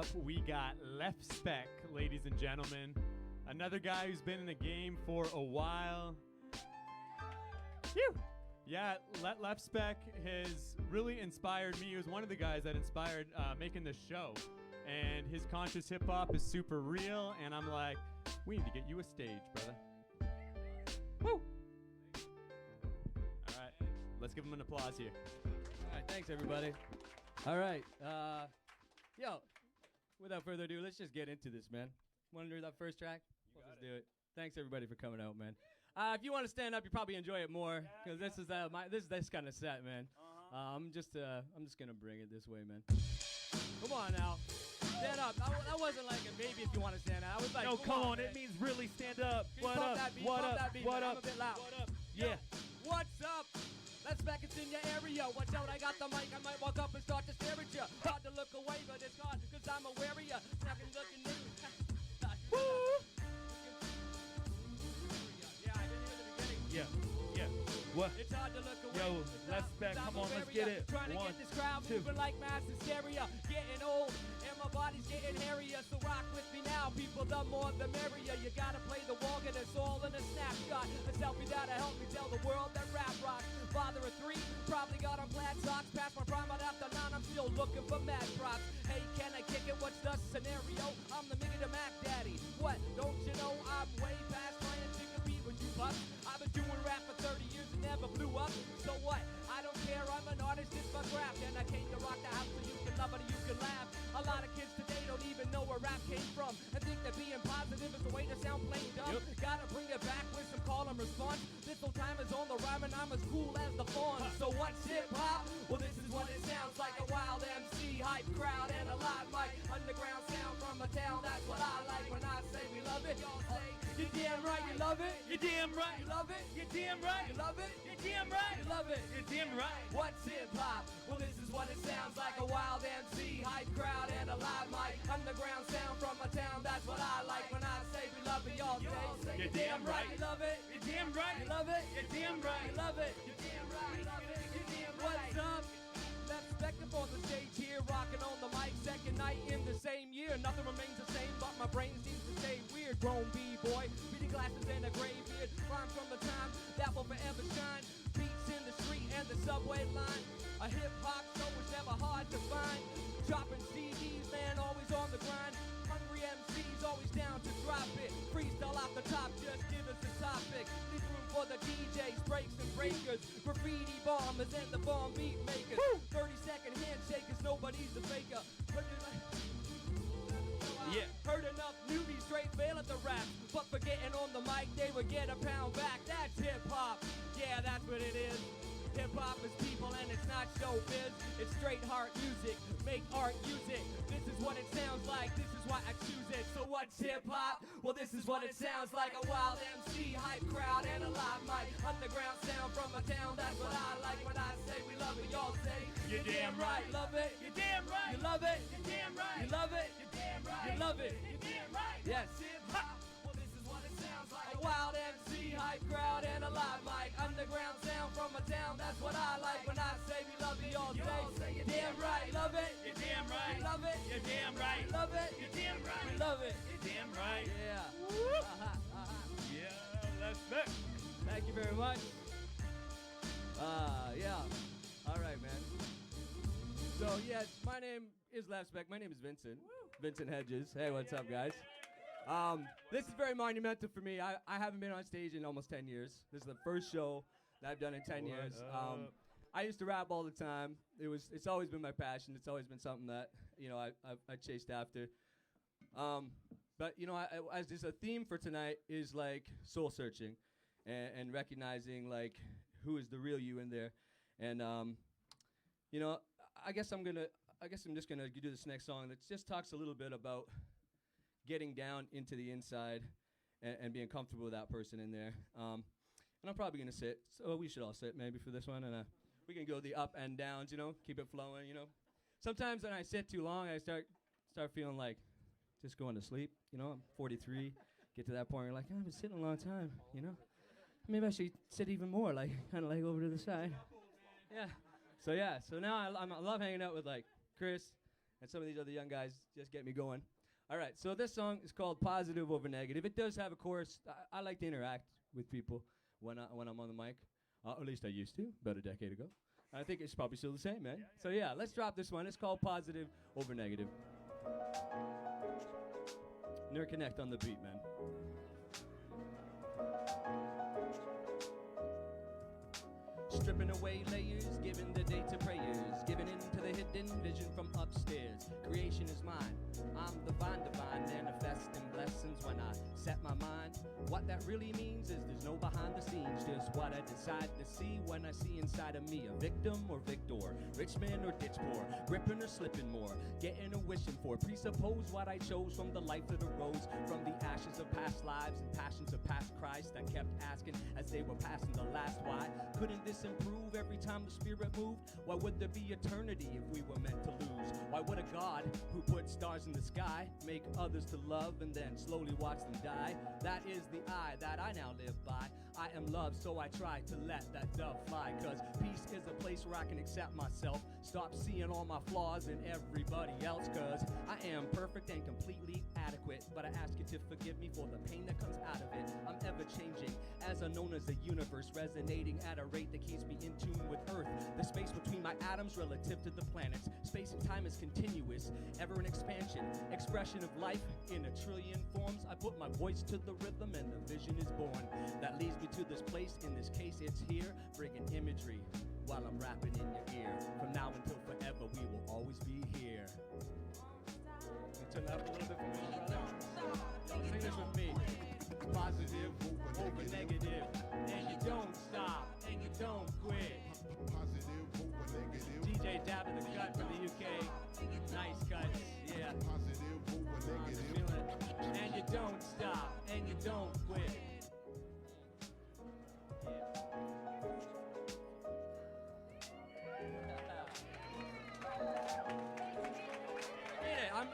up, we got Left Spec, ladies and gentlemen. Another guy who's been in the game for a while. Phew! Yeah, Left Spec has really inspired me. He was one of the guys that inspired making this show. And his conscious hip-hop is super real, and I'm like, we need to get you a stage, brother. Woo! All right, let's give him an applause here. All right, thanks, everybody. All right, yo, without further ado, let's just get into this, man. Want to do that first track? Let's do it. Thanks, everybody, for coming out, man. If you want to stand up, you probably enjoy it more, because this is this kind of set, man. I'm just gonna bring it this way, man. Come on now. Stand up. That wasn't like a maybe if you want to stand up. I was like, no, come on. Man. It means really stand up. What up? What up? What up? I'm a bit loud. What up? Yeah. What's up? Let's back it's in your area. Watch out, I got the mic. I might walk up and start to stare at you. Hard to look away, but it's hard because I'm aware of you. Snapping, looking new. Woo! Yeah, I didn't hear the beginning. Yeah. What? It's hard to look away. Yo, Left Spec, come on, let's get it. Trying to get this crowd moving like mass hysteria. Getting old and my body's getting hairier. So rock with me now, people. The more the merrier. You gotta play the wall, get us all in a snapshot. A selfie that'll help me tell the world that rap rocks. Father of three, probably got on plaid socks. Past my prime, but after 9, I'm still looking for mad props. Hey, can I kick it? What's the scenario? I'm the Mickey the Mac Daddy. What? Don't you know I'm way past trying to compete with you, pup? I've been doing rap for 30 years and never blew up. So what? I don't care. I'm an artist, it's my craft, and I came to rock the house so you can love it or you can laugh. A lot of kids today don't even know where rap came from and think that being positive is the way to sound plain dumb. Yep. Gotta bring it back with some call and response. This whole time is on the rhyme and I'm as cool as the fawn. So what's hip hop? Well, this is what it sounds like. A wild MC, hype crowd, and a live mic. Underground sound from a town, that's what I like. When I say we love it, y'all say you're damn right, you love it. You're damn right. You love it. You're damn right. You love it. You're damn right. You love it. You're damn right. What's hip hop? Well, this is what it sounds like. A wild MC, hype crowd, and a live mic. Underground sound from a town, that's what I like. When I say we love it, y'all say you're damn right. You love it. You're damn right. You love it. You're damn right. You love it. You're damn right. You love it. You're damn right. What's up? Left Spec up on the stage here, rocking on the mic. Second night in the same year. Nothing remains the same, but my brain seems to stay weird. Grown B-boy, beady glasses and a gray beard. Rhymes from the time that will forever shine. Beats in the street and the subway line. A hip-hop show was never hard to find. Dropping CDs, man, always on the grind. Hungry MCs, always down to drop it. Freestyle off the top, just give us a topic. Leave room for the DJs, breaks and breakers. Graffiti bombers and the bomb beat makers. 30-second handshakers, nobody's a faker. Yeah. Heard enough newbies straight fail at the rap. But for getting on the mic, they would get a pound back. That's hip-hop. Yeah, that's what it is. Hip-hop is people and it's not showbiz. It's straight heart music, make art, use it. This is what it sounds like, this is why I choose it. So what's hip-hop? Well, this is what it sounds like. A wild MC, hype crowd, and a live mic. Underground sound from a town, that's what I like. When I say we love it, y'all say you're damn right. You love it. You're damn right. You love it. You're damn right. You love it. You're damn right. You love it. You're damn right. Yes. Hip-hop. Well, this is what it sounds like. A wild MC, hype crowd, and a live mic. Underground sound from a town, that's what I like. When I say we love it, y'all say you're damn right. You love it. You're damn right. You love it. You're damn right. You love it. You're damn right. You love it. You're damn right. Yeah. Yeah, Left Spec. Thank you very much. Yeah. All right, man. So, yes, my name is Left Spec. My name is Vincent. Vincent Hedges. Hey, what's up, guys? This is very monumental for me. I haven't been on stage in almost 10 years. This is the first show that I've done in 10 years. I used to rap all the time. It's always been my passion. It's always been something that, I chased after. But, as there's a theme for tonight is like soul searching and recognizing like who is the real you in there. And, I guess I'm just gonna do this next song that just talks a little bit about getting down into the inside and being comfortable with that person in there. And I'm probably gonna sit, so we should all sit maybe for this one, and we can go the up and downs, keep it flowing, Sometimes when I sit too long, I start feeling like just going to sleep, I'm 43, get to that point where you're like, I've been sitting a long time, Maybe I should sit even more, kind of like over to the side. Yeah. So now I love hanging out with like Chris and some of these other young guys just get me going. All right, so this song is called Positive Over Negative. It does have a chorus. I like to interact with people when I'm on the mic. At least I used to, about a decade ago. I think it's probably still the same, man. So yeah, let's drop this one. It's called Positive Over Negative. Never connect on the beat, man. Stripping away layers, giving the day to prayers, giving into the hidden vision from upstairs. Creation is mine. I'm the divine, manifesting blessings when I set my mind. What that really means is there's no behind the scenes, just what I decide to see when I see inside of me a victim or victor, rich man or ditch poor, gripping or slipping more, getting or wishing for. Presuppose what I chose from the life that arose from the ashes of past lives and passions of past Christ. I kept asking as they were passing the last why. Couldn't this improve every time the spirit moved? Why would there be eternity if we were meant to lose? Why would a God who put stars in the sky make others to love and then slowly watch them die? That is the I that I now live by. I am love, so I try to let that dove fly, cause peace is a place where I can accept myself, stop seeing all my flaws in everybody else, cause I am perfect and completely adequate, but I ask you to forgive me for the pain that comes out of it. I'm ever changing, as I'm known as the universe, resonating at a rate that keeps me in tune with Earth. The space between my atoms relative to the planets, space and time is continuous, ever in expansion, expression of life in a trillion forms. I put my voice to the rhythm and the vision is born that leads me to this place. In this case it's here, bringing imagery while I'm rapping in your ear. From now until forever we will always be here. Turn that up a little bit for me, brother. Y'all sing this with me. Positive over negative, and you don't stop, and you don't quit. Positive over negative. DJ Dab in the cut from the UK. Nice cuts, yeah. Positive over Just negative. feeling it. And you don't stop, and you don't quit.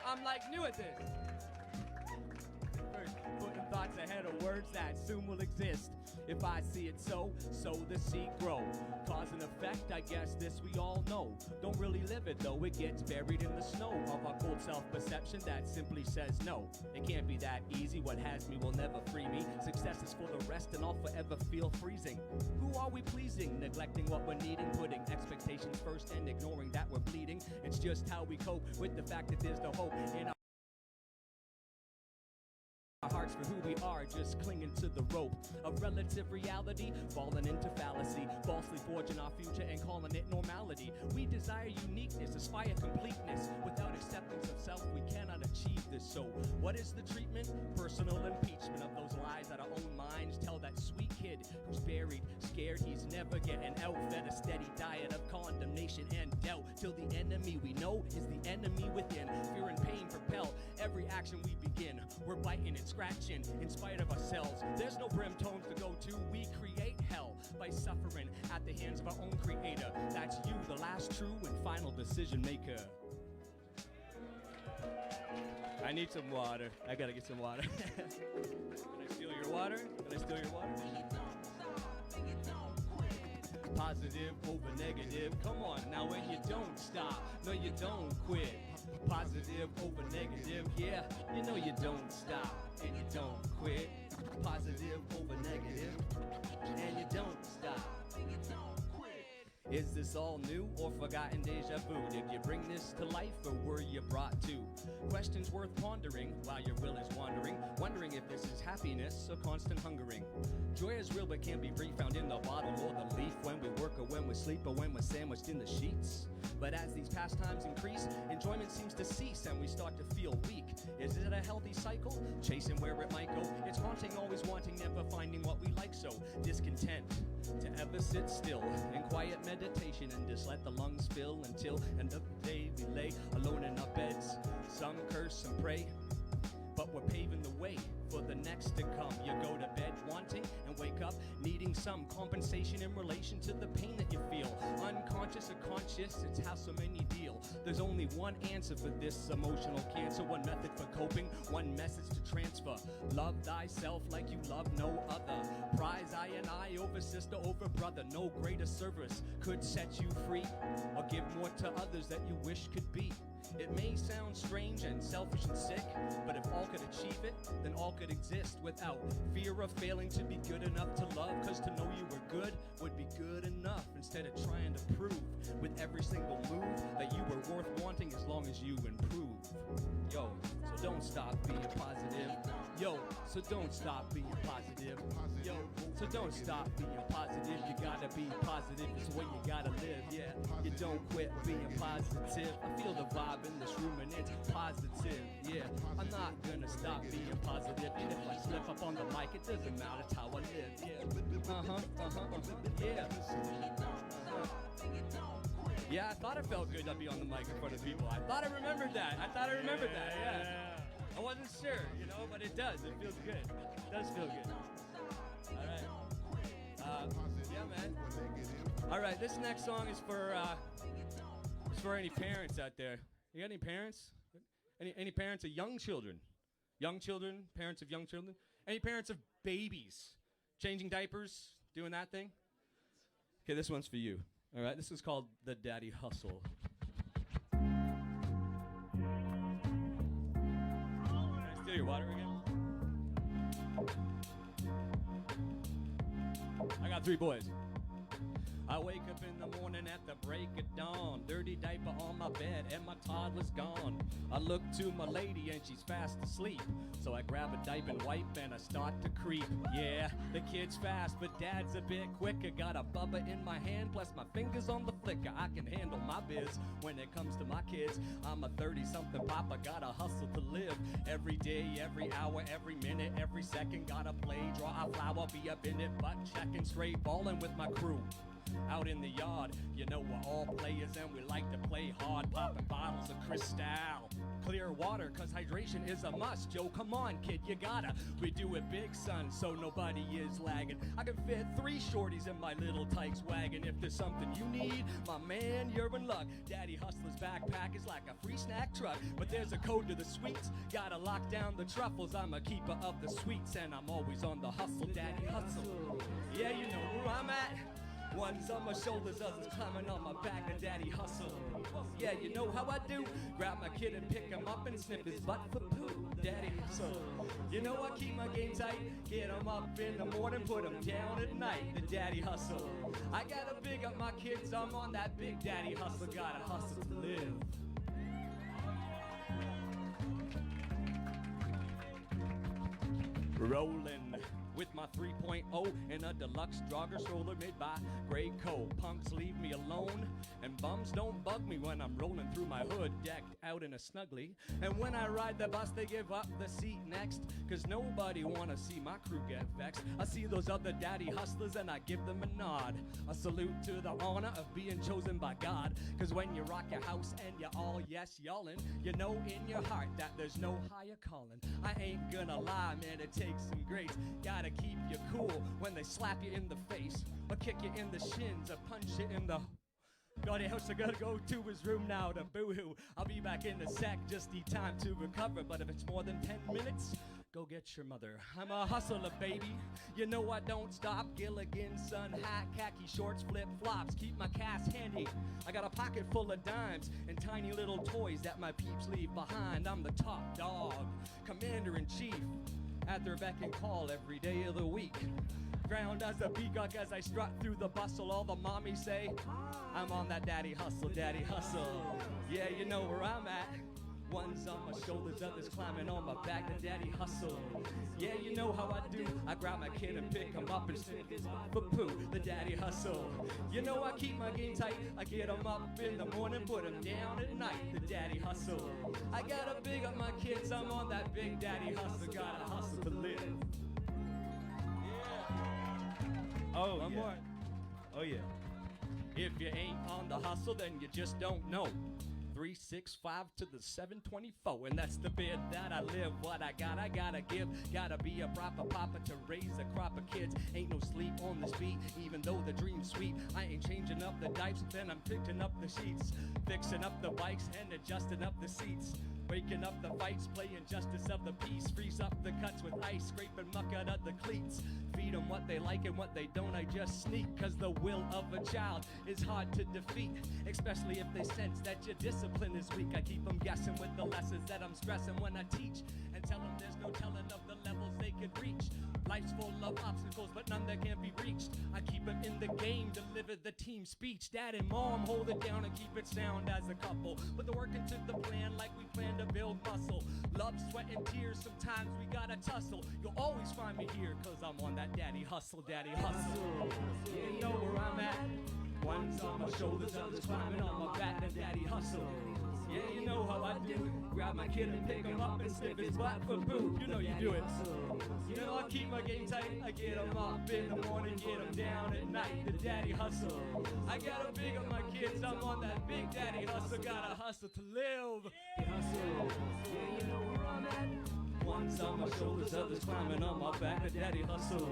I'm like new at this. First, putting thoughts ahead of words that soon will exist. If I see it so the seed grow. Cause and effect, I guess this we all know. Don't really live it though, it gets buried in the snow of our cold self-perception that simply says no. It can't be that easy, what has me will never free me. Success is for the rest and I'll forever feel freezing. Who are we pleasing? Neglecting what we're needing, putting expectations first and ignoring that we're bleeding. It's just how we cope with the fact that there's no hope in our hearts for who we are, just clinging to the rope of relative reality, falling into fallacy, falsely forging our future and calling it normality. We desire uniqueness, aspire completeness. Without acceptance of self, we cannot achieve this. So, what is the treatment? Personal impeachment of those lies that our own minds tell that sweet kid who's buried, scared he's never getting out, fed a steady diet of condemnation and doubt, till the enemy we know is the enemy within. Fear and pain propel every action we begin. We're biting and scratching in spite of ourselves. There's no brimstones to go to. We create hell by suffering at the hands of our own creator. That's you, the last true and final decision maker. I need some water. I gotta get some water. Can I steal your water? Can I steal your water? Positive over negative. Come on, now when you don't stop, no you don't quit. Positive over negative, yeah, you know you don't stop and you don't quit. Positive over negative, and you don't stop and you don't quit. Is this all new or forgotten deja vu? Did you bring this to life or were you brought to? Questions worth pondering while your will is wandering, wondering if this is happiness or constant hungering. Joy is real but can't be brief, found in the bottle or the leaf, when we work or when we sleep or when we're sandwiched in the sheets. But as these pastimes increase, enjoyment seems to cease and we start to feel weak. Is it a healthy cycle? Chasing where it might go. It's haunting, always wanting, never finding what we like. So discontent to ever sit still in quiet meditation and just let the lungs fill until end of the day we lay alone in our beds. Some curse and pray, but we're paving the way for the next to come. You go to bed wanting and wake up needing some compensation in relation to the pain that you feel. Unconscious or conscious, it's how so many deal. There's only one answer for this emotional cancer, one method for coping, one message to transfer. Love thyself like you love no other. Prize I and I over sister, over brother. No greater service could set you free or give more to others that you wish could be. It may sound strange and selfish and sick, but if all could achieve it, then all could exist without fear of failing to be good enough to love. Cause to know you were good would be good enough, instead of trying to prove with every single move that you were worth wanting as long as you improve. Yo, so don't stop being positive. Yo, so don't stop being positive. Yo, so don't stop being positive. You gotta be positive, it's the way you gotta live, yeah. You don't quit being positive. I feel the vibe in this room and it's positive, yeah. I'm not gonna stop being positive. And if I slip up on the mic, it doesn't matter, it's how I live, yeah. Yeah. Yeah, I thought it felt good to be on the mic in front of people. I thought I remembered that. Yeah. I wasn't sure, you know, but it does. It feels good. It does feel good. All right. Yeah, man. All right, this next song is for any parents out there. You got any parents? Any parents of young children? Young children, parents of young children? Any parents of babies? Changing diapers, doing that thing? Okay, this one's for you. All right, this is called The Daddy Hustle. Can I steal your water again? I got 3 boys. I wake up in the morning at the break of dawn. Dirty diaper on my bed and my toddler's gone. I look to my lady and she's fast asleep. So I grab a diaper and wipe and I start to creep. Yeah, the kid's fast, but dad's a bit quicker. Got a bubba in my hand, plus my fingers on the flicker. I can handle my biz when it comes to my kids. I'm a 30-something papa, gotta hustle to live. Every day, every hour, every minute, every second. Gotta play, draw a flower, be up in it, butt checking, straight ballin' with my crew. Out in the yard, you know we're all players and we like to play hard, popping bottles of Cristal. Clear water, cause hydration is a must. Yo, come on, kid, you gotta. We do it big, son, so nobody is lagging. I can fit 3 shorties in my little Tykes wagon. If there's something you need, my man, you're in luck. Daddy Hustler's backpack is like a free snack truck, but there's a code to the sweets. Gotta lock down the truffles, I'm a keeper of the sweets, and I'm always on the hustle. Daddy Hustle. Yeah, you know where I'm at. One's on my shoulders, others climbing on my back. The Daddy Hustle. Yeah, you know how I do. Grab my kid and pick him up and sniff his butt for poo. Daddy Hustle. You know I keep my game tight. Get him up in the morning, put him down at night. The Daddy Hustle. I gotta big up my kids, I'm on that big Daddy Hustle. Gotta hustle to live. Rolling with my 3.0 in a deluxe jogger stroller made by Grey Co. Punks leave me alone, and bums don't bug me when I'm rolling through my hood, decked out in a snuggly. And when I ride the bus, they give up the seat next, cause nobody wanna see my crew get vexed. I see those other daddy hustlers and I give them a nod. A salute to the honor of being chosen by God, cause when you rock your house and you're all yes y'allin', you know in your heart that there's no higher calling. I ain't gonna lie, man, it takes some grace. Gotta keep you cool when they slap you in the face, or kick you in the shins, or punch you in the... Daddy Hustler gotta go to his room now to boo-hoo. I'll be back in a sec, just need time to recover, but if it's more than 10 minutes, go get your mother. I'm a hustler, baby. You know I don't stop. Gilligan, sun hat, khaki shorts, flip-flops. Keep my cash handy. I got a pocket full of dimes and tiny little toys that my peeps leave behind. I'm the top dog, commander-in-chief, at their beck and call every day of the week. Ground as a peacock as I strut through the bustle. All the mommies say, I'm on that daddy hustle, daddy hustle. Yeah, you know where I'm at. One's on my shoulders, others climbing on my back. The daddy hustle. Yeah, you know how I do. I grab my kid and pick him up and sniff his for poo. The daddy hustle. You know I keep my game tight. I get him up in the morning, put him down at night. The daddy hustle. I gotta big up my kids. I'm on that big daddy hustle. Gotta hustle to live. Oh, One yeah. more. Oh, yeah. If you ain't on the hustle, then you just don't know. 365 to the 724, and that's the bed that I live. What I gotta give. Gotta be a proper papa to raise a crop of kids. Ain't no sleep on this beat, even though the dream's sweet. I ain't changing up the dipes, then I'm picking up the sheets, fixing up the bikes and adjusting up the seats. Waking up the fights, playing justice of the peace. Freeze up the cuts with ice, scraping muck out of the cleats. Feed them what they like and what they don't, I just sneak. Cause the will of a child is hard to defeat, especially if they sense that your discipline is weak. I keep them guessing with the lessons that I'm stressing when I teach, and tell them there's no telling of the levels they could reach. Life's full of obstacles, but none that can't be reached. I keep them in the game, deliver the team speech. Dad and mom hold it down and keep it sound as a couple. Put the work into the plan like we plan to build muscle. Love, sweat, and tears, sometimes we gotta tussle. You'll always find me here, cause I'm on that daddy hustle, daddy hustle. Yeah, you know where I'm at. One's on my shoulders, others climbing on my back, the daddy hustle. Yeah, you know how I do. Grab my kid and pick him up and sniff his butt for poop. You know you do it. You know I keep my game tight. I get him up in the morning, get him down at night. The daddy hustle. I gotta big up my kids. I'm on that big daddy hustle. Gotta hustle to live. Hustle. Yeah, you know where I'm at. One's on my shoulders, others climbing on my back. The daddy hustle.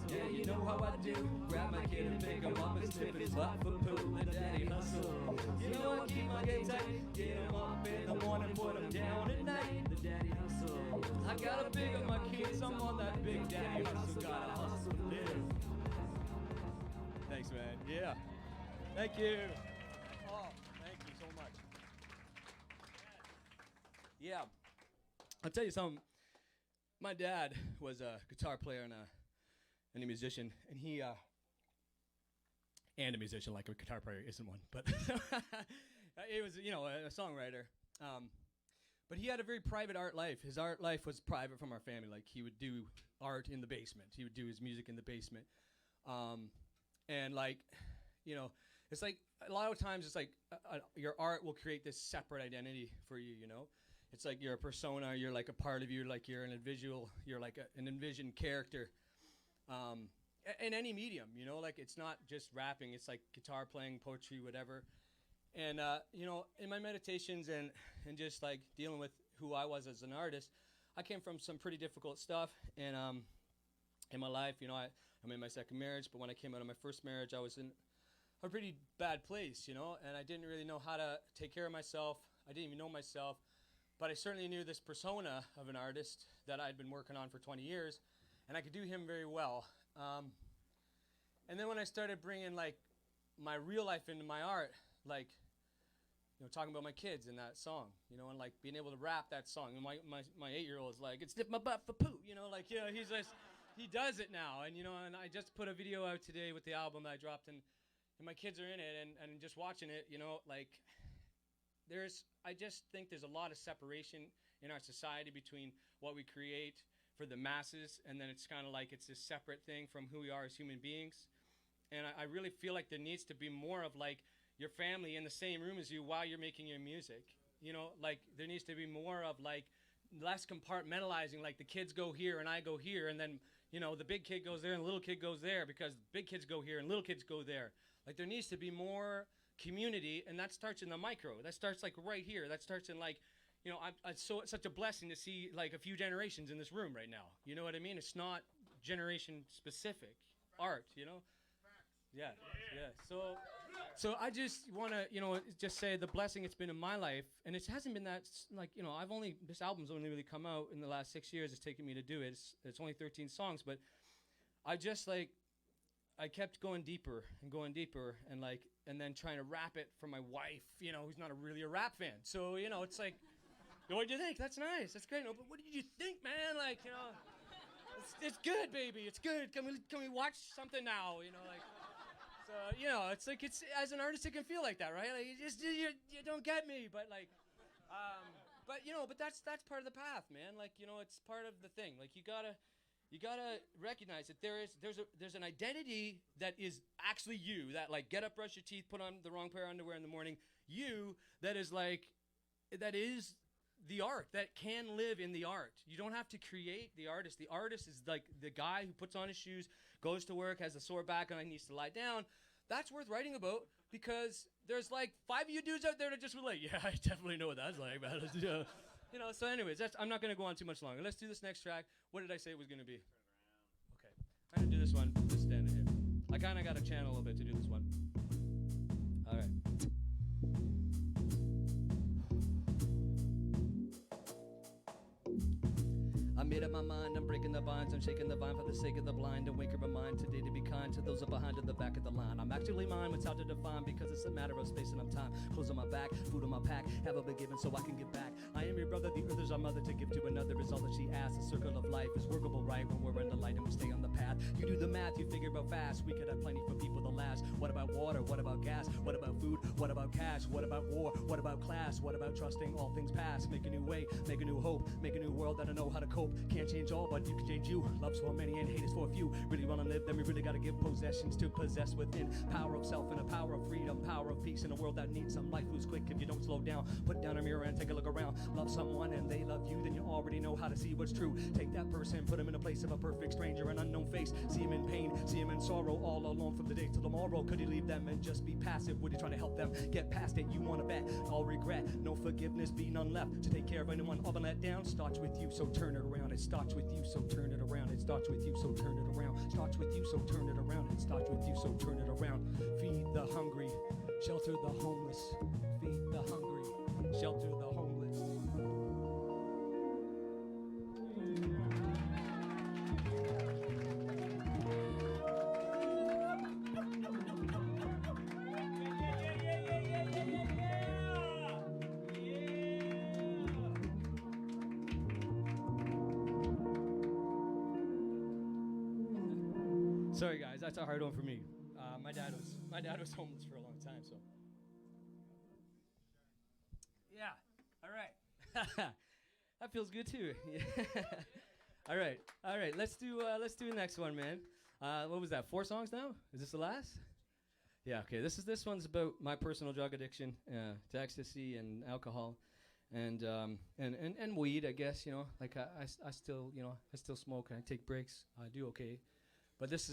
Yeah, you know how I do. Grab my kid and pick him up and sniff his butt for poop. The daddy hustle. You know I keep my game tight. Get him up in the morning, put him down at night. The daddy hustle. I gotta big up my kids. I'm on that big daddy hustle. Gotta hustle to live. Thanks, man. Yeah. Thank you. Oh, thank you so much. Yeah. I'll tell you something. My dad was a guitar player and a musician, and he and a musician, like a guitar player isn't one, but he was, you know, a songwriter. But he had a very private art life. His art life was private from our family. Like, he would do art in the basement. He would do his music in the basement. And like, you know, it's like a lot of times it's like your art will create this separate identity for you, you know? It's like you're a persona, you're like a part of you, like you're an individual, you're like an envisioned character. In any medium, you know, like it's not just rapping, it's like guitar playing, poetry, whatever. And, you know, in my meditations and just like dealing with who I was as an artist, I came from some pretty difficult stuff. And in my life, you know, I'm in my second marriage, but when I came out of my first marriage, I was in a pretty bad place, you know, and I didn't really know how to take care of myself. I didn't even know myself. But I certainly knew this persona of an artist that I'd been working on for 20 years, and I could do him very well. And then when I started bringing, like, my real life into my art, like, you know, talking about my kids in that song, you know, and, like, being able to rap that song. And my 8-year-old is like, it's dip my butt for poo, you know, like, you know, he does it now. And, you know, and I just put a video out today with the album that I dropped, and my kids are in it, and just watching it, you know, like, I just think there's a lot of separation in our society between what we create for the masses, and then it's kind of like it's a separate thing from who we are as human beings. And I really feel like there needs to be more of like your family in the same room as you while you're making your music. You know, like there needs to be more of like less compartmentalizing, like the kids go here and I go here, and then, you know, the big kid goes there and the little kid goes there because big kids go here and little kids go there. Like there needs to be more community, and that starts in the micro. That starts like right here. That starts in like, you know, it's such a blessing to see like a few generations in this room right now. You know what I mean? It's not generation specific art, you know? Yeah, yeah. So I just want to, you know, just say the blessing it's been in my life, and it hasn't been that, like, you know, this album's only really come out in the last 6 years. It's taken me to do it. It's only 13 songs, but I just like, I kept going deeper and like, and then trying to rap it for my wife, you know, who's not really a rap fan. So, you know, it's like, what do you think? That's nice. That's great. No, but what did you think, man? Like, you know, it's good, baby. It's good. Can we watch something now? You know, like, so, you know, it's like, it's, as an artist, it can feel like that, right? Like, you don't get me, but like, but you know, but that's part of the path, man. Like, you know, it's part of the thing. Like, you gotta recognize that there's an identity that is actually you, that like get up, brush your teeth, put on the wrong pair of underwear in the morning, you that is the art, that can live in the art. You don't have to create the artist. The artist is like the guy who puts on his shoes, goes to work, has a sore back and needs to lie down. That's worth writing about, because there's like 5 of you dudes out there that just relate. Yeah, I definitely know what that's like, man. You know, so anyways, I'm not going to go on too much longer. Let's do this next track. What did I say it was going to be? Okay. I'm going to do this one. Just stand here. I kind of got to channel a little bit to do this one. All right. I made up my mind, I'm breaking the binds, I'm shaking the vine for the sake of the blind, and wake up my mind today to be kind to those up behind in the back of the line. I'm actually mine, what's hard to define, because it's a matter of space and time. Clothes on my back, food on my pack, have a been given so I can give back. I am your brother, the earth is our mother, to give to another is all that she asks. The circle of life is workable right when we're in the light and we stay on the path. You do the math, you figure out fast, we could have plenty for people to last. What about water, what about gas, what about food, what about cash, what about war, what about class, what about trusting all things past? Make a new way, make a new hope, make a new world that I know how to cope. Can't change all, but you can change you. Love's for many and hate is for a few. Really wanna live, then we really gotta give possessions to possess within. Power of self and a power of freedom, power of peace in a world that needs some. Life moves quick if you don't slow down. Put down a mirror and take a look around. Love someone and they love you, then you already know how to see what's true. Take that person, put him in a place of a perfect stranger, an unknown face. See him in pain, see him in sorrow, all alone from the day till tomorrow. Could he leave them and just be passive? Would he try to help them get past it? You wanna bet, all regret, no forgiveness, be none left. To take care of anyone all been let down starts with you, so turn it around. It starts with you, so turn it around. It starts with you, so turn it around. Starts with you, so turn it around. It starts with you, so turn it around. Feed the hungry, shelter the homeless. Feed the hungry, shelter the homeless. Sorry guys, that's a hard one for me. My dad was homeless for a long time, so. Yeah, all right. That feels good too. All right. Let's do the next one, man. What was that? 4 songs now? Is this the last? Yeah. Okay. This one's about my personal drug addiction to ecstasy and alcohol, and weed. I guess like I still smoke. I take breaks. I do okay. But this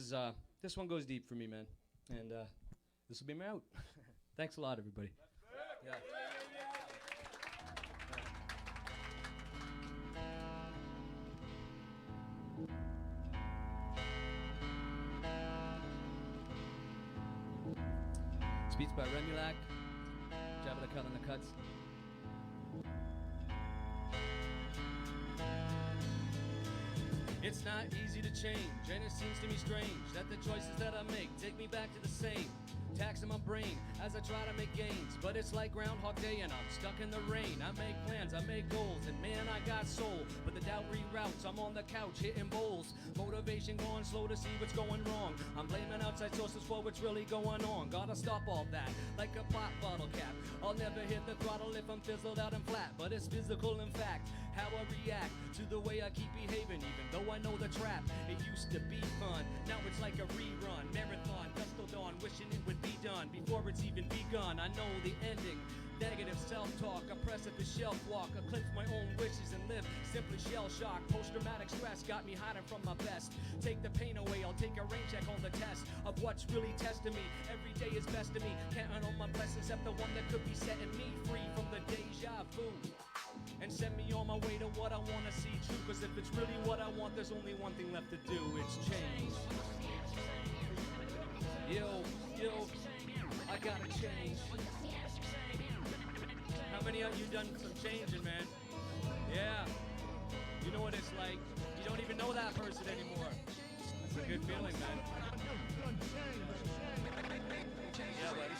one goes deep for me, man, and this will be my out. Thanks a lot, everybody. Yeah. Speech by Remulac, Jabba the Cut on the Cuts. It's not easy to change, and it seems to me strange that the choices that I make take me back to the same. Taxing my brain as I try to make gains, but it's like Groundhog Day and I'm stuck in the rain. I make plans, I make goals, and man, I got soul, but the doubt reroutes. I'm on the couch hitting bowls, motivation going slow to see what's going wrong. I'm blaming outside sources for what's really going on. Gotta stop all that, like a pop bottle cap. I'll never hit the throttle if I'm fizzled out and flat, but it's physical in fact, how I react to the way I keep behaving, even though I know the trap. It used to be fun, now it's like a rerun, marathon, dusk till dawn, wishing it would be done before it's even begun. I know the ending, negative self-talk, a precipice shelf walk, eclipse my own wishes and live simply shell-shock. Post-traumatic stress got me hiding from my best. Take the pain away, I'll take a rain check on the test of what's really testing me. Every day is best to me, counting on my blessings except the one that could be setting me free from the deja vu and send me on my way to what I want to see true. Cause if it's really what I want, there's only one thing left to do, it's change. Yo, I gotta change. How many of you done some changing, man? Yeah. You know what it's like. You don't even know that person anymore. It's a good feeling, man. Yeah, buddy.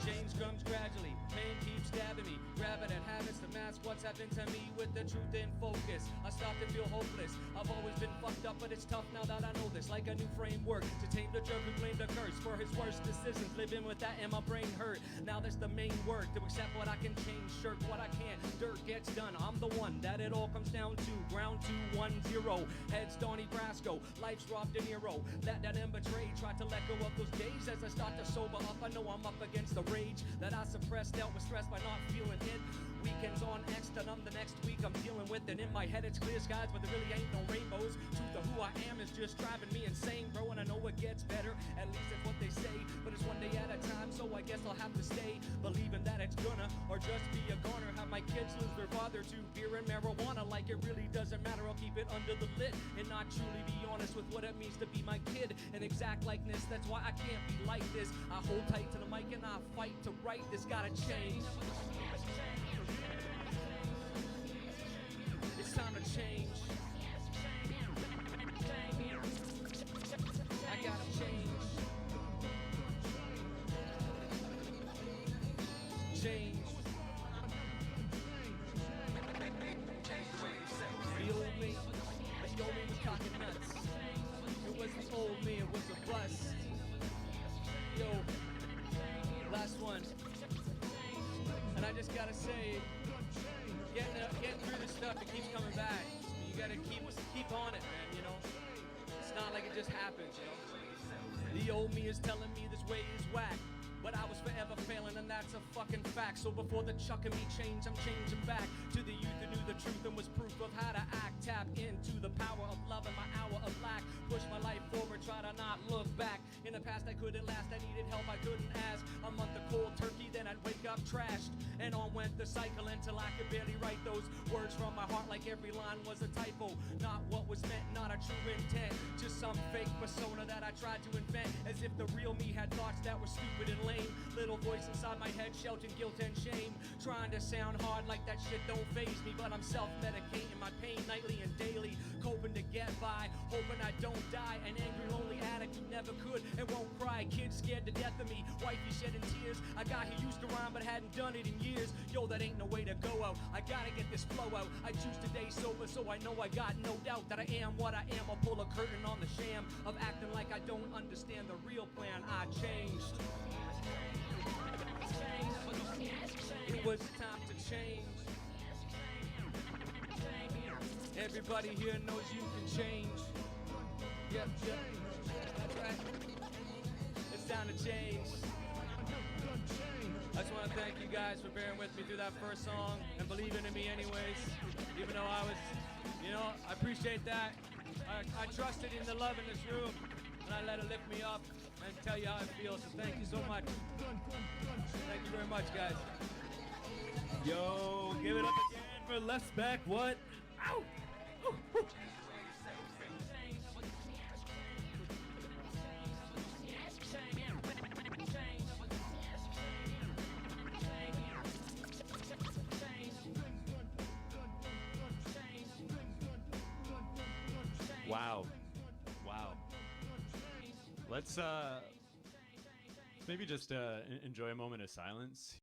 Change comes gradually. Pain keeps stabbing me. Grab it and habits to mask what's happened to me with the truth in focus. I start to feel hopeless. I've always been fucked up, but it's tough now that I know this. Like a new framework to tame the jerk who blamed the curse for his worst decisions. Living with that and my brain hurt. Now that's the main work, to accept what I can change, shirk what I can't. Dirt gets done. I'm the one that it all comes down to. Ground 210. Heads Donnie Brasco. Life's Rob De Niro. Let that end betray. Try to let go of those days as I start to sober up. I know I'm up against the rage that I suppressed. Dealt with stress by not feeling it. Weekends on X, and I'm the next week I'm dealing with. And in my head it's clear skies, but there really ain't no rainbows. Truth of who I am is just driving me insane, bro, and I know it gets better. At least that's what they say, but it's one day at a time, so I guess I'll have to stay believing that it's gonna, or just be a goner. Have my kids lose their father to beer and marijuana, like it really doesn't matter. I'll keep it under the lid and not truly be honest with what it means to be my kid. An exact likeness, that's why I can't be like this. I hold tight to the mic and I fight to write this. Gotta change. It's time to change. I gotta change. Change. The old me was cocking nuts. It was the old me, it was a bust. Yo, last one. And I just gotta say, getting through this stuff, it keeps coming back. You gotta keep on it, man, you know? It's not like it just happens, you know? The old me is telling me this way is whack, but I was forever failing, and that's a fucking fact. So before the chucking me change, I'm changing back to the youth who knew the truth and was proof of how to act. Tap into the power of love in my hour of lack. Push my life forward, try to not look back. In the past I couldn't last, I needed help, I couldn't ask. A month of cold turkey, then I'd wake up trashed. And on went the cycle until I could barely write those words from my heart, like every line was a typo. Not what was meant, not a true intent. Just some fake persona that I tried to invent, as if the real me had thoughts that were stupid and lame. Little voice inside my head shouting guilt and shame, trying to sound hard like that shit don't faze me. But I'm self-medicating my pain nightly and daily, coping to get by, hoping I don't die. An angry, lonely addict who never could and won't cry. Kids scared to death of me, wifey shedding tears. A guy who used to rhyme but hadn't done it in years. Yo, that ain't no way to go out. I gotta get this flow out. I choose to stay sober, so I know I got no doubt that I am what I am. I'll pull a curtain on the sham of acting like I don't understand the real plan. I changed. It was time to change. Everybody here knows you can change. Yep, that's right. It's time to change. I just want to thank you guys for bearing with me through that first song and believing in me anyways. Even though I was, I appreciate that. I trusted in the love in this room, and I let it lift me up and tell you how I feel. So thank you so much. Thank you very much, guys. Yo, give it up again for Left Spec. What? Ow! Ooh, ooh. Wow. Let's maybe just enjoy a moment of silence.